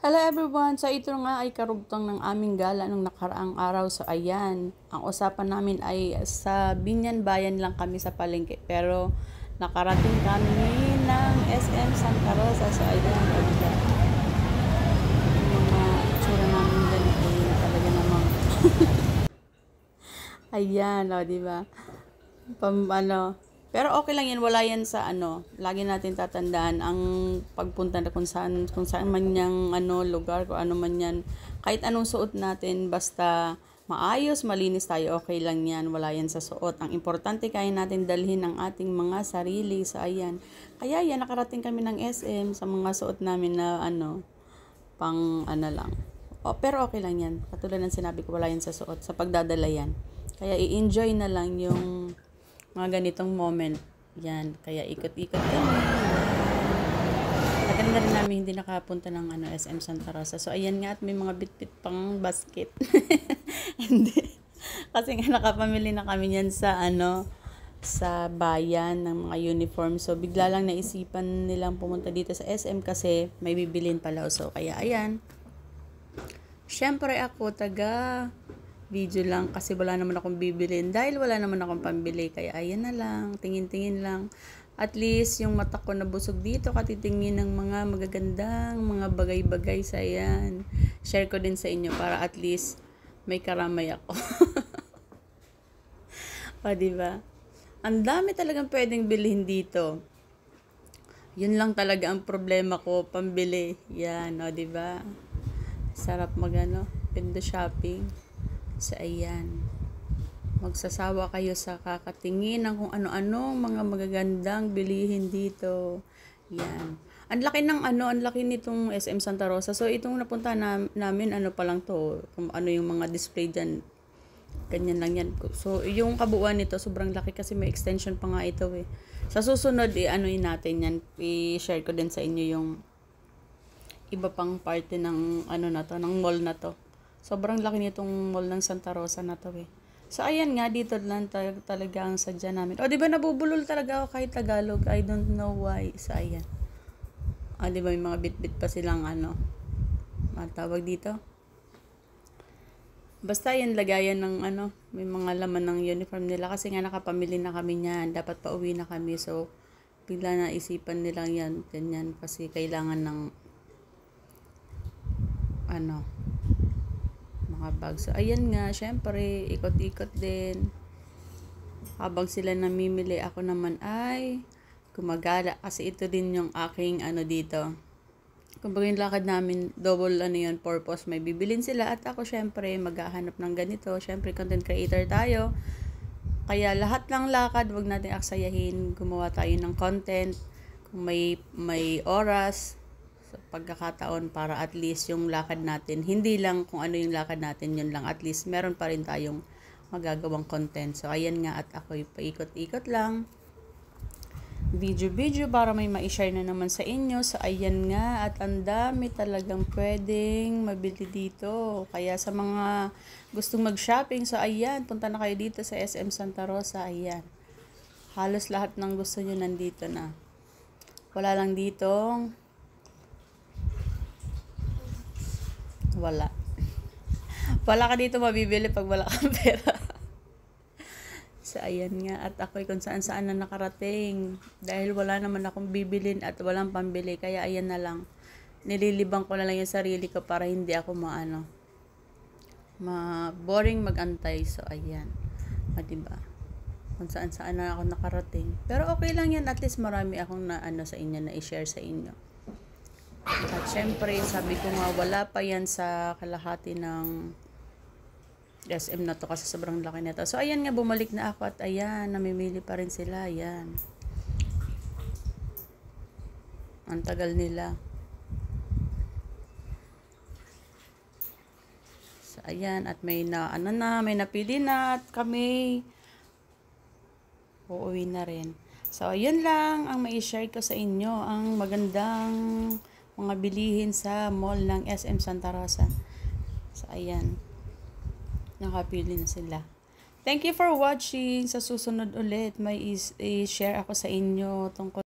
Hello everyone! So ito nga ay karugtong ng aming gala nung nakaraang araw. So ayan, ang usapan namin ay sa Binyan Bayan lang kami sa palengke. Pero nakarating kami ng SM Santa Rosa. So ayan, yung mga itsura namin dyan ay talaga namang ayan, o diba? Pero okay lang yan, wala yan sa lagi natin tatandaan ang pagpunta na kung saan man yang lugar, kung ano man yan, kahit anong suot natin, basta maayos, malinis tayo, okay lang yan, wala yan sa suot. Ang importante kaya natin dalhin ang ating mga sarili, sa ayan. Kaya yan, nakarating kami ng SM sa mga suot namin na pang lang. Pero okay lang yan, katulad ng sinabi ko, wala yan sa suot, sa pagdadala yan. Kaya i-enjoy na lang yung mga ganitong moment. Yan. Kaya ikot-ikot kami. Tagal na rin namin hindi nakapunta ng SM Santa Rosa. So, ayan nga, at may mga bit-bit pang basket. Hindi. Kasi nga nakapamili na kami yan sa sa bayan ng mga uniform. So, bigla lang naisipan nilang pumunta dito sa SM kasi may bibilin pala. So, kaya ayan. Syempre ako, video lang kasi wala naman akong bibilin dahil wala naman akong pambili, kaya ayan na lang, tingin-tingin lang, at least yung mata ko nabusog dito katitingin ng mga magagandang mga bagay-bagay. Sa ayan, share ko din sa inyo para at least may karamay ako. O diba, ang dami talagang pwedeng bilhin dito, yun lang talaga ang problema ko, pambili. Yan, o diba, sarap window shopping. So, ayan. Magsasawa kayo sa kakatingin ng kung ano-ano mga magagandang bilihin dito. Yan. Ang laki nitong SM Santa Rosa. So, itong napunta namin, pa lang to. Kung ano yung mga display dyan. Ganyan lang yan. So, yung kabuuan nito, sobrang laki kasi may extension pa nga ito eh. Sa susunod, natin yan. I-share ko din sa inyo yung iba pang parte ng ng mall na to. Sobrang laki nitong mall ng Santa Rosa na to eh. So, ayan nga, dito lang talaga ang sadya namin. O, di ba nabubulol talaga ako kahit Tagalog? I don't know why. So, ayan. O, di ba may mga bit-bit pa silang matawag dito? Basta yan, lagayan ng may mga laman ng uniform nila. Kasi nga nakapamili na kami niyan. Dapat pauwi na kami. So, bigla na isipan nilang yan. Ganyan. Kasi kailangan ng mga bag. So, ayan nga, syempre, ikot-ikot din. Habang sila namimili, ako naman ay gumagala. Kasi ito din yung aking dito. Kumbaga yung lakad namin, double purpose. May bibilin sila at ako syempre maghahanap ng ganito. Syempre, content creator tayo. Kaya lahat ng lakad, wag natin aksayahin. Gumawa tayo ng content. Kung may oras, pagkakataon para at least yung lakad natin, hindi lang kung ano yung lakad natin, yun lang, at least meron pa rin tayong magagawang content. So ayan nga, at ako'y paikot-ikot lang, video para may ma-share na naman sa inyo. So ayan nga, at ang dami talagang pwedeng mabili dito. Kaya sa mga gustong mag-shopping, so ayan, punta na kayo dito sa SM Santa Rosa. Ayan, halos lahat ng gusto nyo nandito na. Wala lang ditong wala ka dito mabibili pag wala kang pera. So ayan nga, at ako'y kung saan na nakarating dahil wala naman akong bibilin at walang pambili, kaya ayan na lang, nililibang ko na lang yung sarili ko para hindi ako boring magantay. So ayan, diba, kung saan na ako nakarating, pero okay lang yan, at least marami akong sa inyo na i-share sa inyo. At syempre, sabi ko nga, wala pa yan sa kalahati ng SM na to kasi sobrang laki nito. So, ayan nga, bumalik na ako at ayan, namimili pa rin sila. Ayan. Ang tagal nila. So, ayan, at may may napili na at kami uuwi na rin. So, ayun lang ang mai-share ko sa inyo, ang magandang mga bilihin sa mall ng SM Santa Rosa. So, ayan. Nakapili na sila. Thank you for watching. Sa susunod ulit, may i-share ako sa inyo tungkol